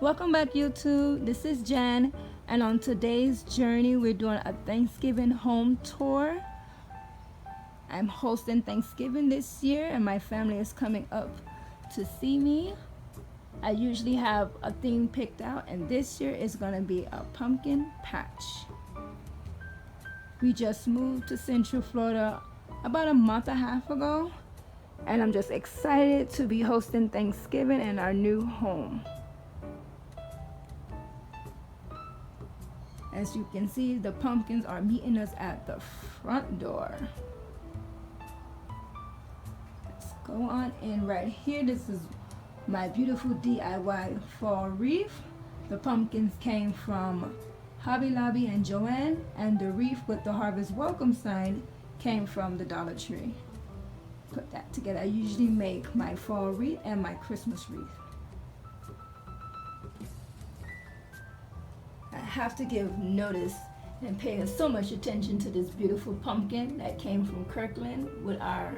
Welcome back, YouTube. This is Jen, and on today's journey, we're doing a Thanksgiving home tour. I'm hosting Thanksgiving this year, and my family is coming up to see me. I usually have a theme picked out, and this year is going to be a pumpkin patch. We just moved to Central Florida about a month and a half ago, and I'm just excited to be hosting Thanksgiving in our new home. As you can see, the pumpkins are meeting us at the front door. Let's go on in right here. This is my beautiful DIY fall wreath. The pumpkins came from Hobby Lobby and Joann, and the wreath with the Harvest Welcome sign came from the Dollar Tree. Put that together. I usually make my fall wreath and my Christmas wreath. I have to give notice and pay so much attention to this beautiful pumpkin that came from Kirkland with our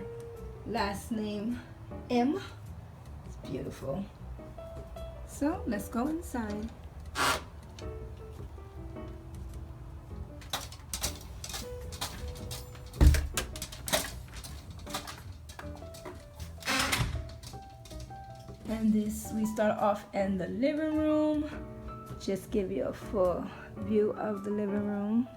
last name M. It's beautiful. So let's go inside. And this, we start off in the living room. Just give you a full view of the living room.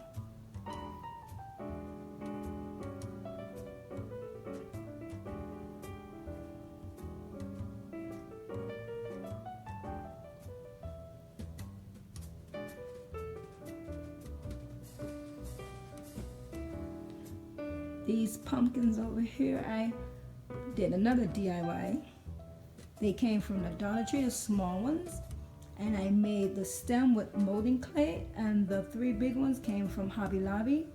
These pumpkins over here, I did another DIY. They came from the Dollar Tree, the small ones. And I made the stem with molding clay, and the three big ones came from Hobby Lobby.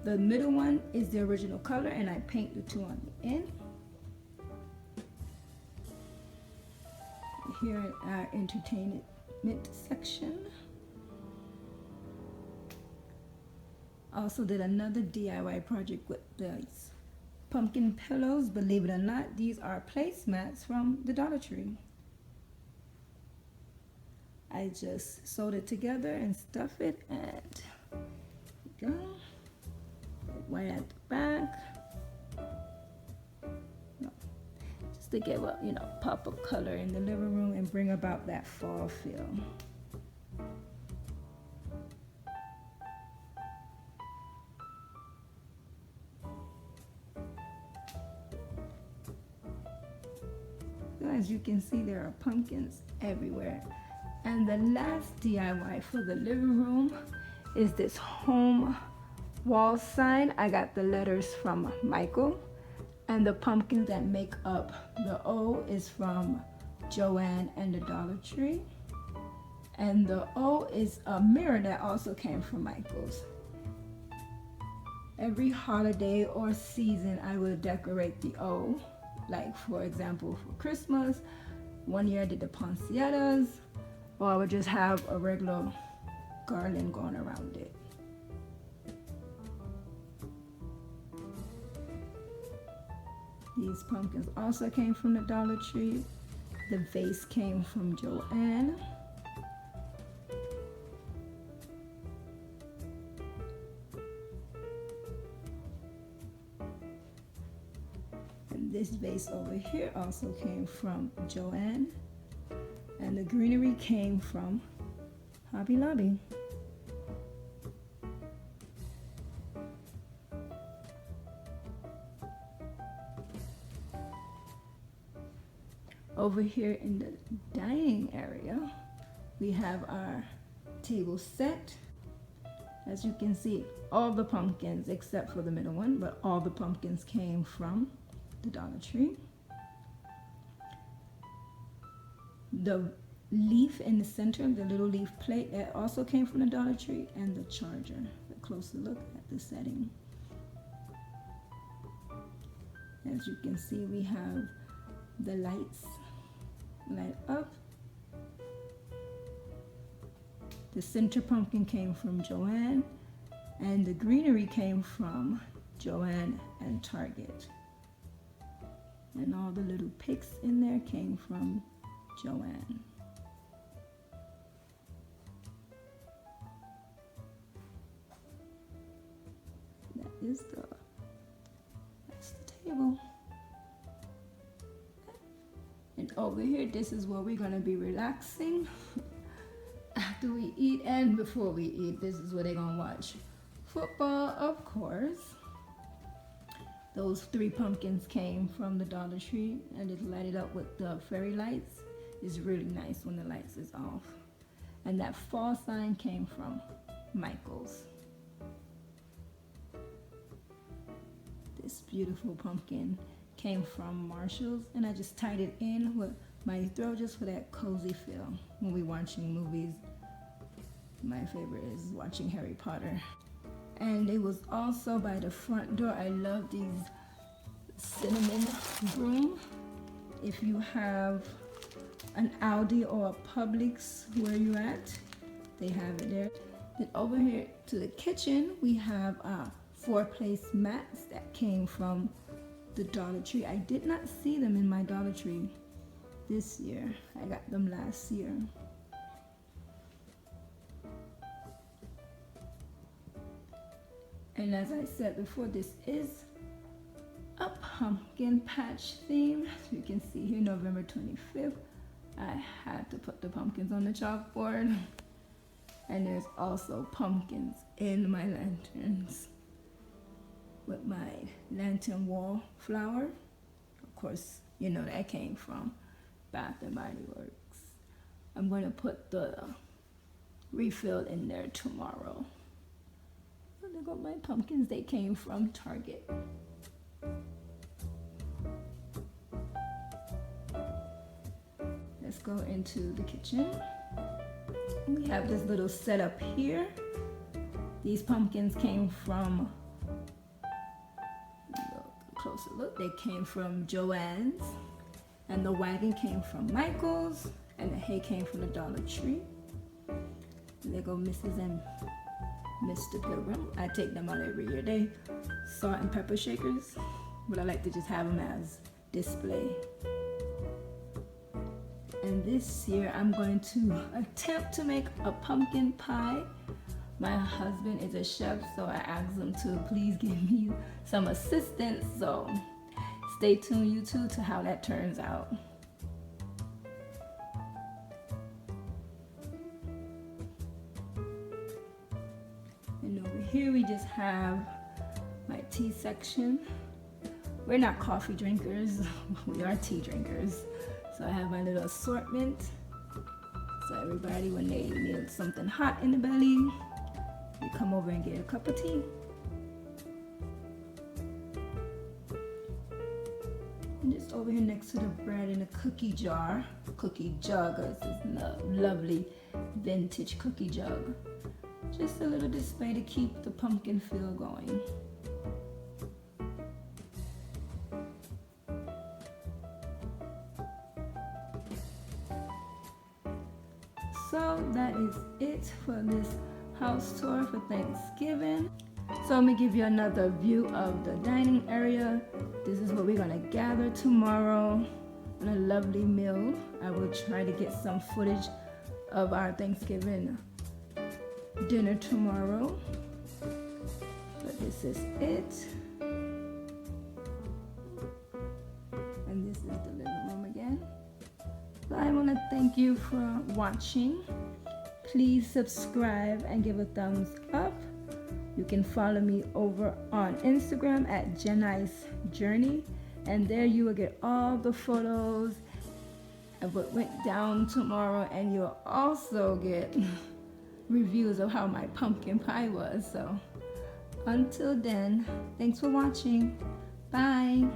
The middle one is the original color, and I paint the two on the end. Here in our entertainment section. Also did another DIY project with these pumpkin pillows. Believe it or not, these are placemats from the Dollar Tree. I just sewed it together and stuff it, and go right at the back. No, just to give a pop of color in the living room and bring about that fall feel. So as you can see, there are pumpkins everywhere. And the last DIY for the living room is this home wall sign. I got the letters from Michael, and the pumpkins that make up the O is from Joann and the Dollar Tree. And the O is a mirror that also came from Michael's. Every holiday or season, I will decorate the O. Like, for example, for Christmas, one year I did the poinsettias. Or I would just have a regular garland going around it. These pumpkins also came from the Dollar Tree. The vase came from Joann. And this vase over here also came from Joann. And the greenery came from Hobby Lobby. Over here in the dining area, we have our table set. As you can see, all the pumpkins, except for the middle one, but all the pumpkins came from the Dollar Tree. The leaf in the center, the little leaf plate, that also came from the Dollar Tree, and the charger. A closer look at the setting. As you can see, we have the lights light up. The center pumpkin came from Joann, and the greenery came from Joann and Target. And all the little picks in there came from Joann. is that's the table. And over here, this is where we're gonna be relaxing after we eat and before we eat. This is where they're gonna watch football, of course. Those 3 pumpkins came from the Dollar Tree and just light it up with the fairy lights. It's really nice when the lights is off. And that fall sign came from Michael's. This beautiful pumpkin came from Marshall's, and I just tied it in with my throw just for that cozy feel when we're watching movies. My favorite is watching Harry Potter. And it was also by the front door. I love these cinnamon broom. If you have an Aldi or a Publix where you at, they have it there. Then over here to the kitchen, we have 4-place mats that came from the Dollar Tree. I did not see them in my Dollar Tree this year. I got them last year. And as I said before, this is a pumpkin patch theme. As you can see here, November 25th. I had to put the pumpkins on the chalkboard. And there's also pumpkins in my lanterns with my lantern wall flower. Of course, you know that came from Bath and Body Works. I'm going to put the refill in there tomorrow. And I got my pumpkins. They came from Target. Let's go into the kitchen. We have this little setup here. These pumpkins came from, closer look, they came from Joann's, and the wagon came from Michael's, and the hay came from the Dollar Tree. And there go Mrs. and Mr. Pilgrim. I take them out every year. They salt and pepper shakers, but I like to just have them as display. And this year I'm going to attempt to make a pumpkin pie. My husband is a chef, so I asked him to please give me some assistance. So stay tuned, you two, to how that turns out. And over here we just have my tea section. We're not coffee drinkers, we are tea drinkers. So I have my little assortment. So everybody, when they need something hot in the belly, you come over and get a cup of tea. And just over here next to the bread in a cookie jar, cookie jug, this is a lovely vintage cookie jug. Just a little display to keep the pumpkin feel going. So that is it for this house tour for Thanksgiving. So I'm gonna give you another view of the dining area. This is where we're gonna gather tomorrow on a lovely meal. I will try to get some footage of our Thanksgiving dinner tomorrow. But this is it. And this is the living room again. So I want to thank you for watching. Please subscribe and give a thumbs up. You can follow me over on Instagram at Jenice Journey, and there you will get all the photos of what went down tomorrow, and you'll also get reviews of how my pumpkin pie was. So until then, thanks for watching. Bye.